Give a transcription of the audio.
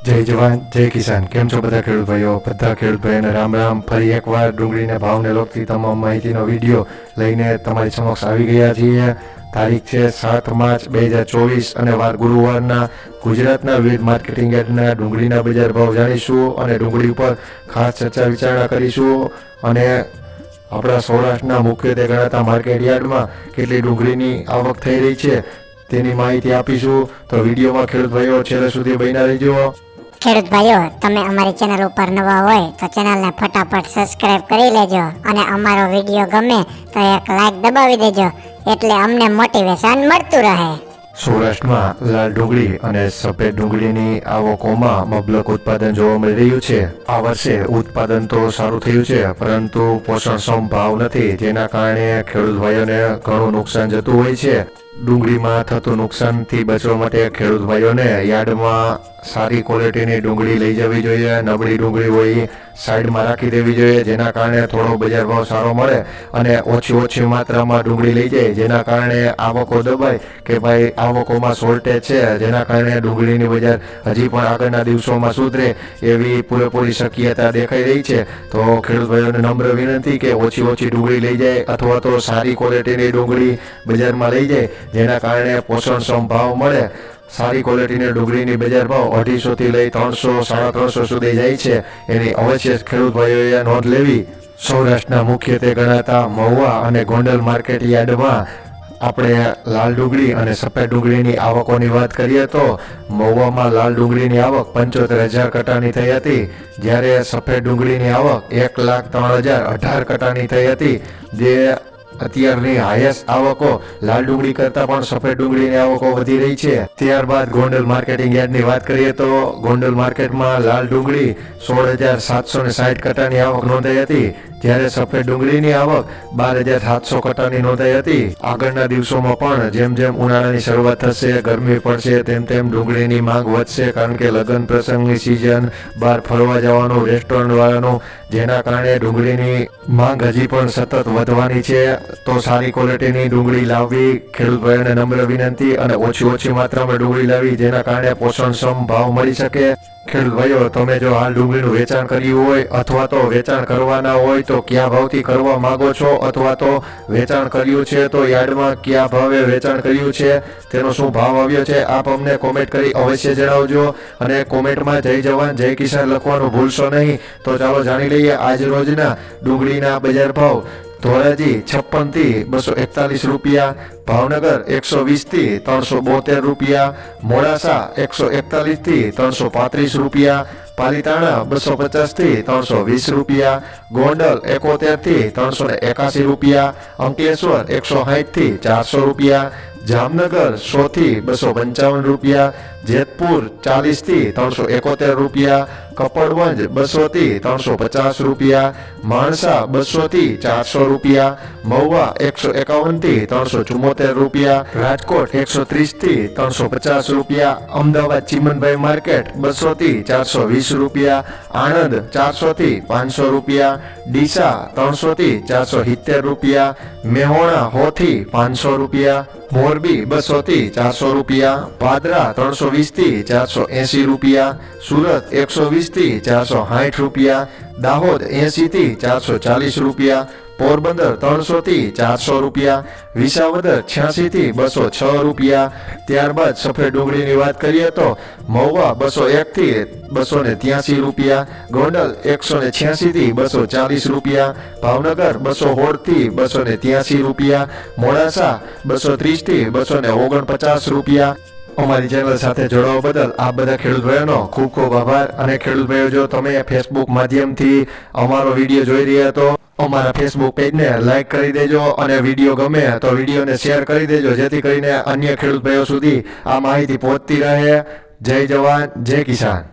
જય જવાન જય કિસાન. કેમ છો બધા ખેડૂત ભાઈઓ? બધા ખેડૂત ભાઈઓને રામ રામ. ફરી એકવાર ડુંગળીના ભાવને લગતી તમામ માહિતીનો વિડીયો લઈને તમારી સમક્ષ આવી ગયા છીએ. તારીખ છે 7 માર્ચ 2024 અને વાર ગુરુવારના. ગુજરાતના વિવિધ માર્કેટિંગ યાર્ડના ડુંગળીના બજાર ભાવ જાણીશું અને ડુંગળી ઉપર ખાસ ચર્ચા વિચારણા કરીશું. અને આપણા સૌરાષ્ટ્રના મુખ્યત્વે ગણાતા માર્કેટ યાર્ડમાં કેટલી ડુંગળીની આવક થઈ રહી છે તેની માહિતી આપીશું. તો વિડીયોમાં ખેડૂત ભાઈઓ છેલ્લે સુધી બન્યા રહેજો. ખેડૂત ભાઈઓ, તમે અમારી ચેનલ ઉપર નવા હોય તો ચેનલને ફટાફટ સબસ્ક્રાઇબ કરી લેજો અને અમારો વિડીયો ગમે તો એક લાઈક દબાવી દેજો, એટલે અમને મોટિવેશન મળતું રહે. સૌરાષ્ટ્રમાં લાલ ડુંગળી અને સફેદ ડુંગળીની આવકોમાં મબલક ઉત્પાદન જોવા મળી રહ્યું છે. આ વર્ષે ઉત્પાદન તો સારું થયું છે, પરંતુ પોષણક્ષમ ભાવ નથી, જેના કારણે ખેડૂત ભાઈઓને ઘણું નુકસાન જતું હોય છે. ડુંગળીમાં થતું નુકસાનથી બચવા માટે ખેડૂત ભાઈઓને યાર્ડમાં સારી ક્વોલિટીની ડુંગળી લઈ જવી જોઈએ. નબળી ડુંગળી હોય સાઈડમાં રાખી દેવી જોઈએ, જેના કારણે થોડો બજાર ભાવ સારો મળે અને ઓછી માત્રામાં ડુંગળી લઈ જાય, જેના કારણે આવકો દબાય કે ભાઈ આવકોમાં શોર્ટેજ છે, જેના કારણે ડુંગળીની બજાર હજી પણ આગળના દિવસોમાં સુધરે એવી પૂરેપૂરી શક્યતા દેખાઈ રહી છે. તો ખેડૂત ભાઈઓને નમ્ર વિનંતી કે ઓછી ડુંગળી લઈ જાય અથવા તો સારી ક્વોલિટીની ડુંગળી બજારમાં લઈ જાય, જેના કારણે પોષણક્ષમ ભાવ મળે. સારી ક્વોલિટીની ડુંગળીની બજાર ભાવ 250 થી લઈ 300, 350 સુધી જાય છે. એની અવશ્ય ખેડૂત ભાઈઓએ નોંધ લેવી. સૌરાષ્ટ્રના મુખ્યત્વે ગણાતા મહુવા અને ગોંડલ માર્કેટ યાર્ડમાં આપણે લાલ ડુંગળી અને સફેદ ડુંગળીની આવકોની વાત કરીએ તો મહુવામાં લાલ ડુંગળીની આવક 75,000 કટાની થઈ હતી, જ્યારે સફેદ ડુંગળીની આવક 1,03,018 કટાની થઈ હતી. જે અત્યારની હાઈએસ્ટ આવકો લાલ ડુંગળી કરતા પણ સફેદ ડુંગળીની આવકો વધી રહી છે. ત્યારબાદ ગોંડલ માર્કેટિંગ યાર્ડની વાત કરીએ તો ગોંડલ માર્કેટમાં લાલ ડુંગળી 16,760 કટાની આવક નોંધાઈ હતી, જ્યારે સફેદ ડુંગળીની આવક 12,700 કટાની નોંધાઈ હતી. આગળના દિવસોમાં પણ જેમ જેમ ઉનાળાની શરૂઆત થશે, ગરમી પડશે, તેમ ડુંગળીની માંગ વધશે, કારણ કે લગ્ન પ્રસંગની સિઝન, બહાર ફરવા જવાનું, રેસ્ટોરન્ટ વાળાનું, જેના કારણે ડુંગળીની માંગ હજી પણ સતત વધવાની છે. તો સારી ક્વોલિટીની ડુંગળી લાવવી, ખેડૂત ભાઈઓને નમ્ર વિનંતી, અને ઓછી માત્રામાં ડુંગળી લાવી, જેના કારણે પોષણક્ષમ ભાવ મળી શકે. ખેડૂત ભાઈઓ, તમે જો હાલ ડુંગળીનું વેચાણ કર્યું હોય અથવા તો વેચાણ કરવાના હોય તો કયા ભાવથી કરવા માંગો છો, અથવા તો વેચાણ કર્યું છે તો યાર્ડમાં કયા ભાવે વેચાણ કર્યું છે, તેનો શું ભાવ આવ્યો છે, આપ અમને કોમેન્ટ કરી અવશ્ય જણાવજો. અને કોમેન્ટમાં જય જવાન જય કિસાન લખવાનું ભૂલશો નહીં. તો ચાલો જાણી લઈએ આજ રોજના ડુંગળીના બજાર ભાવ. ધોરાજી 56 થી 241 રૂપિયા, ભાવનગર 120 થી 372 રૂપિયા, મોડાસા 141 થી 335 રૂપિયા, પાલીતાણા 250 થી 320 રૂપિયા, ગોંડલ 71 થી 381 રૂપિયા, અંકલેશ્વર 160 થી 400 રૂપિયા, જામનગર 100 થી 255 રૂપિયા, જેતપુર 40 થી 371 રૂપિયા, કપડવંજ 200 થી 350 રૂપિયા, માણસા 200 થી 400 રૂપિયા, મહુવા 151 થી 374 રૂપિયા, રાજકોટ 130 થી 350 રૂપિયા, અમદાવાદ ચીમનભાઈ માર્કેટ 200 થી 420 રૂપિયા, આણંદ 400 થી 500 રૂપિયા, ડીસા 300 થી 470 રૂપિયા, મેહોણા 100 થી 500 રૂપિયા, મોરબી 200 થી 400 રૂપિયા, પાદરા 320 થી 480 રૂપિયા, સુરત 120 થી 460 રૂપિયા, દાહોદ 80 થી 440 રૂપિયા, પોરબંદર 300 થી 400 રૂપિયા, વિસાવદર 86 થી 206 રૂપિયા. ત્યારબાદ સફેદ ડુંગળીની વાત કરીએ તો મહુવા 201 થી 283 રૂપિયા, ગોંડલ 186 થી 240 રૂપિયા, ભાવનગર 216 થી 283 રૂપિયા, મોડાસા 230 થી 249 રૂપિયા. અમારી ચેનલ સાથે જોડાવા બદલ આ બધા ખેડૂત ભાઈઓનો ખૂબ આભાર. અને ખેડૂત ભાઈઓ, જો તમે ફેસબુક માધ્યમથી અમારો વિડીયો જોઈ રહ્યા તો અમારા ફેસબુક પેજને લાઈક કરી દેજો, અને વિડીયો ગમે તો વિડીયોને શેર કરી દેજો, જેથી કરીને અન્ય ખેડૂત ભાઈઓ સુધી આ માહિતી પહોંચતી રહે. જય જવાન જય કિસાન.